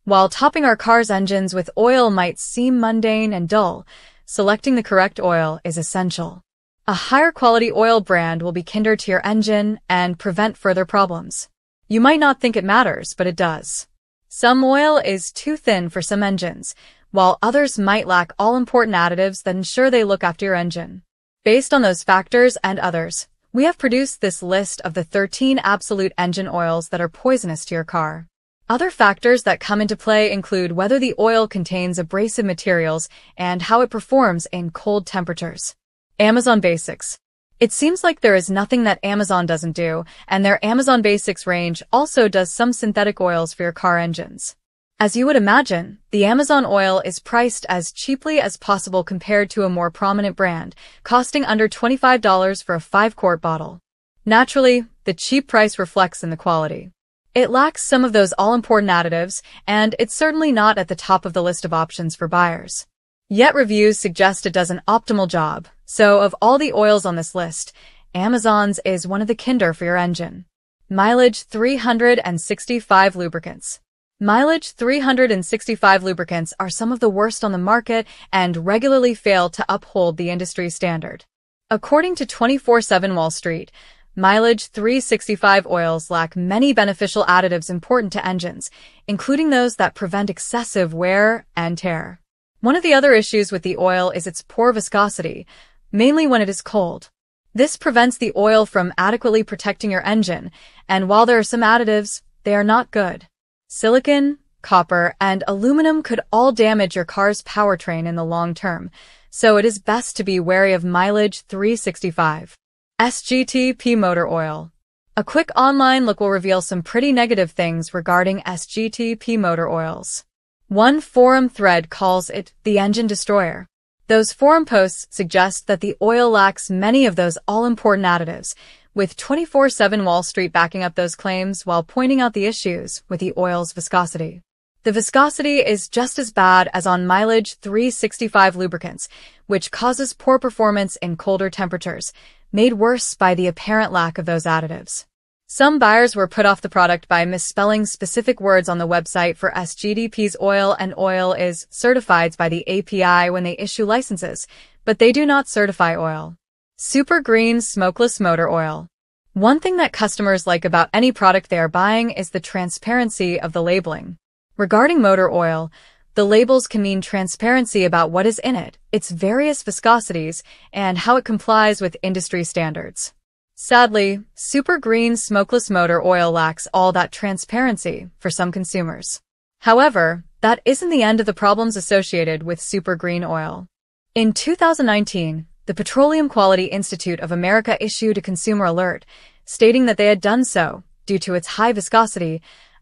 While topping our car's engines with oil might seem mundane and dull, selecting the correct oil is essential. A higher quality oil brand will be kinder to your engine and prevent further problems. You might not think it matters, but it does. Some oil is too thin for some engines, while others might lack all important additives that ensure they look after your engine. Based on those factors and others, we have produced this list of the 13 absolute engine oils that are poisonous to your car. Other factors that come into play include whether the oil contains abrasive materials and how it performs in cold temperatures. Amazon Basics. It seems like there is nothing that Amazon doesn't do, and their Amazon Basics range also does some synthetic oils for your car engines. As you would imagine, the Amazon oil is priced as cheaply as possible compared to a more prominent brand, costing under $25 for a 5-quart bottle. Naturally, the cheap price reflects in the quality. It lacks some of those all-important additives, and it's certainly not at the top of the list of options for buyers. Yet reviews suggest it does an optimal job, so of all the oils on this list, Amazon's is one of the kinder for your engine. Mileage 365 lubricants. Mileage 365 lubricants are some of the worst on the market and regularly fail to uphold the industry standard. According to 24/7 Wall Street, Mileage 365 oils lack many beneficial additives important to engines, including those that prevent excessive wear and tear. One of the other issues with the oil is its poor viscosity, mainly when it is cold. This prevents the oil from adequately protecting your engine, and while there are some additives, they are not good. Silicon, copper, and aluminum could all damage your car's powertrain in the long term, so it is best to be wary of Mileage 365. SGTP motor oil. A quick online look will reveal some pretty negative things regarding SGTP motor oils. One forum thread calls it the engine destroyer. Those forum posts suggest that the oil lacks many of those all-important additives, with 24/7 Wall Street backing up those claims while pointing out the issues with the oil's viscosity. The viscosity is just as bad as on Mileage 365 lubricants, which causes poor performance in colder temperatures, made worse by the apparent lack of those additives. Some buyers were put off the product by misspelling specific words on the website for SGTP's oil, and oil is certified by the API when they issue licenses, but they do not certify oil. Super Green Smokeless Motor Oil. One thing that customers like about any product they are buying is the transparency of the labeling. Regarding motor oil, the labels can mean transparency about what is in it, its various viscosities, and how it complies with industry standards. Sadly, Super Green Smokeless Motor Oil lacks all that transparency for some consumers. However, that isn't the end of the problems associated with Super Green oil. In 2019, the Petroleum Quality Institute of America issued a consumer alert, stating that they had done so due to its high viscosity,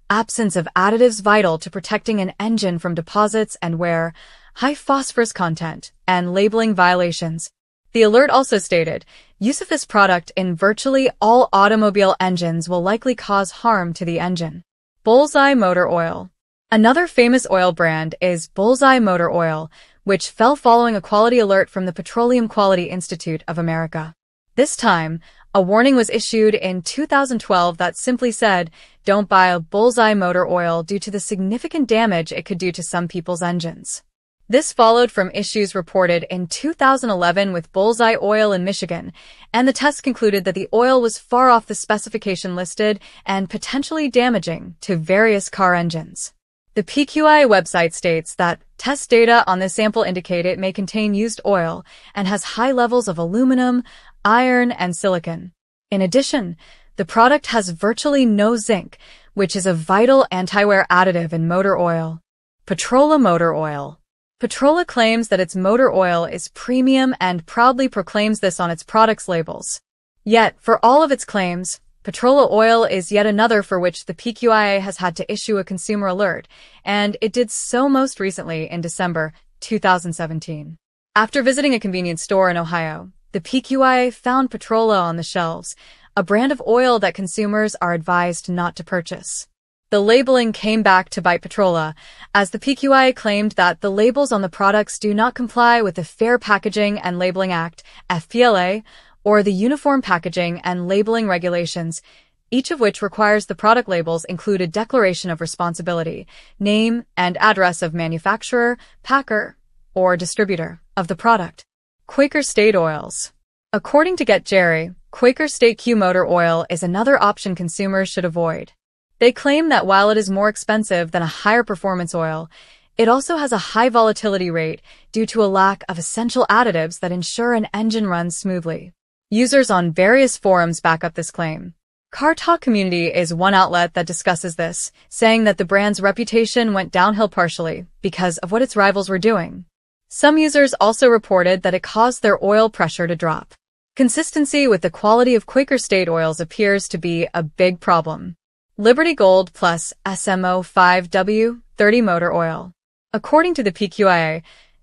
absence of additives vital to protecting an engine from deposits and wear, high phosphorus content, and labeling violations. The alert also stated, use of this product in virtually all automobile engines will likely cause harm to the engine. Bullseye Motor Oil. Another famous oil brand is Bullseye Motor Oil, which fell following a quality alert from the Petroleum Quality Institute of America. This time, a warning was issued in 2012 that simply said, don't buy a Bullseye motor oil due to the significant damage it could do to some people's engines. This followed from issues reported in 2011 with Bullseye oil in Michigan, and the test concluded that the oil was far off the specification listed and potentially damaging to various car engines. The PQI website states that test data on this sample indicate it may contain used oil and has high levels of aluminum, iron, and silicon. In addition, the product has virtually no zinc, which is a vital anti-wear additive in motor oil. Petrola Motor Oil. Petrola claims that its motor oil is premium and proudly proclaims this on its products' labels. Yet, for all of its claims, Petrola oil is yet another for which the PQIA has had to issue a consumer alert, and it did so most recently in December 2017. After visiting a convenience store in Ohio, the PQIA found Petrola on the shelves, a brand of oil that consumers are advised not to purchase. The labeling came back to bite Petrola, as the PQI claimed that the labels on the products do not comply with the Fair Packaging and Labeling Act, FPLA, or the Uniform Packaging and Labeling Regulations, each of which requires the product labels include a declaration of responsibility, name and address of manufacturer, packer, or distributor of the product. Quaker State Oils. According to Get Jerry, Quaker State Q motor oil is another option consumers should avoid. They claim that while it is more expensive than a higher performance oil, it also has a high volatility rate due to a lack of essential additives that ensure an engine runs smoothly. Users on various forums back up this claim. Car Talk Community is one outlet that discusses this, saying that the brand's reputation went downhill partially because of what its rivals were doing. Some users also reported that it caused their oil pressure to drop. Consistency with the quality of Quaker State oils appears to be a big problem. Liberty Gold Plus SMO 5W30 motor oil. According to the PQIA,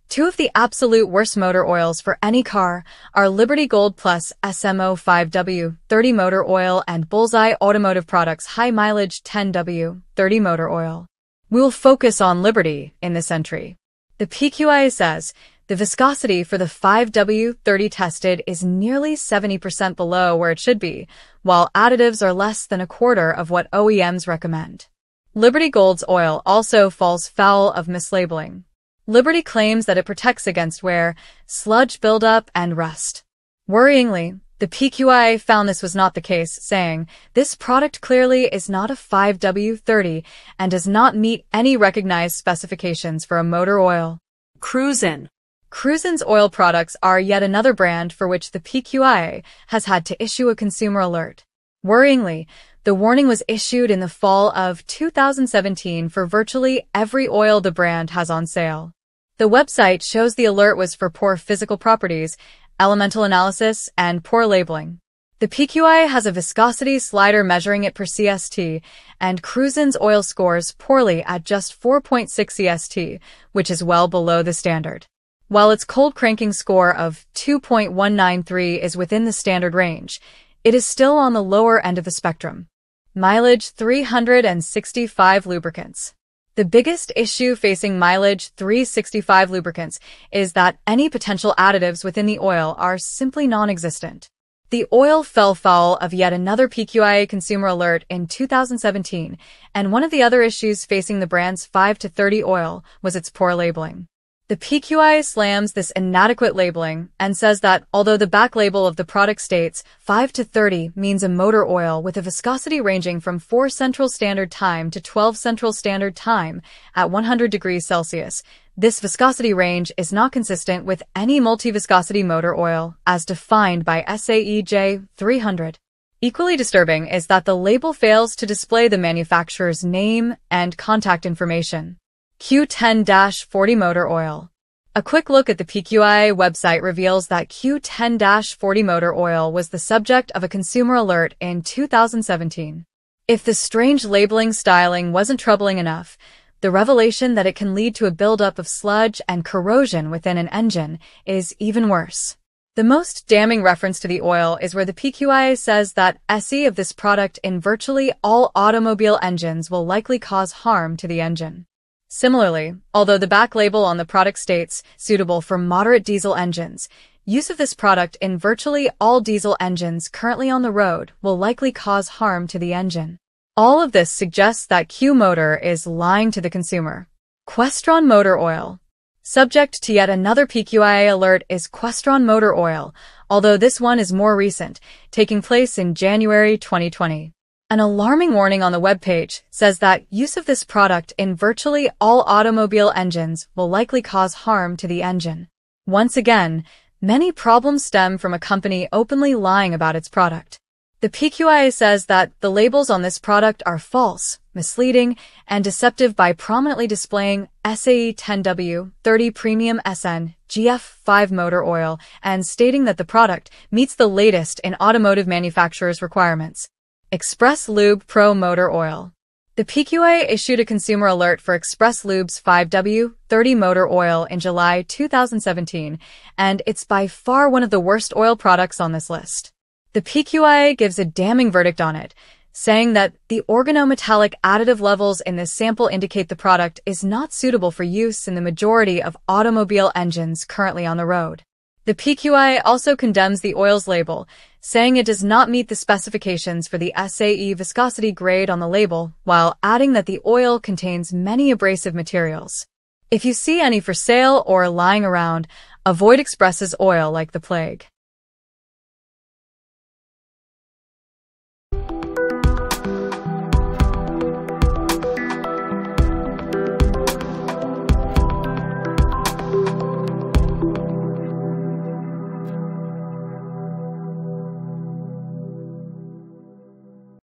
two of the absolute worst motor oils for any car are Liberty Gold Plus SMO 5W30 motor oil and Bullseye Automotive Products High Mileage 10W30 motor oil. We will focus on Liberty in this entry. The PQIA says the viscosity for the 5W30 tested is nearly 70% below where it should be, while additives are less than a quarter of what OEMs recommend. Liberty Gold's oil also falls foul of mislabeling. Liberty claims that it protects against wear, sludge buildup, and rust. Worryingly, the PQI found this was not the case, saying, this product clearly is not a 5W30 and does not meet any recognized specifications for a motor oil. Cruisin'. Cruisin's oil products are yet another brand for which the PQI has had to issue a consumer alert. Worryingly, the warning was issued in the fall of 2017 for virtually every oil the brand has on sale. The website shows the alert was for poor physical properties, elemental analysis, and poor labeling. The PQI has a viscosity slider measuring it per CST, and Cruisin's oil scores poorly at just 4.6 CST, which is well below the standard. While its cold cranking score of 2.193 is within the standard range, it is still on the lower end of the spectrum. Mileage 365 lubricants. The biggest issue facing Mileage 365 lubricants is that any potential additives within the oil are simply non-existent. The oil fell foul of yet another PQIA consumer alert in 2017, and one of the other issues facing the brand's 5 to 30 oil was its poor labeling. The PQI slams this inadequate labeling and says that although the back label of the product states 5 to 30 means a motor oil with a viscosity ranging from 4 Central Standard Time to 12 Central Standard Time at 100 degrees Celsius, this viscosity range is not consistent with any multi-viscosity motor oil as defined by SAE J300. Equally disturbing is that the label fails to display the manufacturer's name and contact information. Q10-40 motor oil. A quick look at the PQI website reveals that Q10-40 motor oil was the subject of a consumer alert in 2017. If the strange labeling styling wasn't troubling enough, the revelation that it can lead to a buildup of sludge and corrosion within an engine is even worse. The most damning reference to the oil is where the PQI says that SE of this product in virtually all automobile engines will likely cause harm to the engine. Similarly, although the back label on the product states suitable for moderate diesel engines, use of this product in virtually all diesel engines currently on the road will likely cause harm to the engine. All of this suggests that Q Motor is lying to the consumer. Questron motor oil. Subject to yet another PQI alert is Questron motor oil, although this one is more recent, taking place in January 2020. An alarming warning on the webpage says that use of this product in virtually all automobile engines will likely cause harm to the engine. Once again, many problems stem from a company openly lying about its product. The PQI says that the labels on this product are false, misleading, and deceptive by prominently displaying SAE 10W30 Premium SN GF5 motor oil and stating that the product meets the latest in automotive manufacturers' requirements. Express Lube Pro Motor Oil. The PQA issued a consumer alert for Express Lube's 5W30 motor oil in July 2017, and it's by far one of the worst oil products on this list. The PQI gives a damning verdict on it, saying that the organometallic additive levels in this sample indicate the product is not suitable for use in the majority of automobile engines currently on the road. The PQI also condemns the oil's label, saying it does not meet the specifications for the SAE viscosity grade on the label, while adding that the oil contains many abrasive materials. If you see any for sale or lying around, avoid Express's oil like the plague.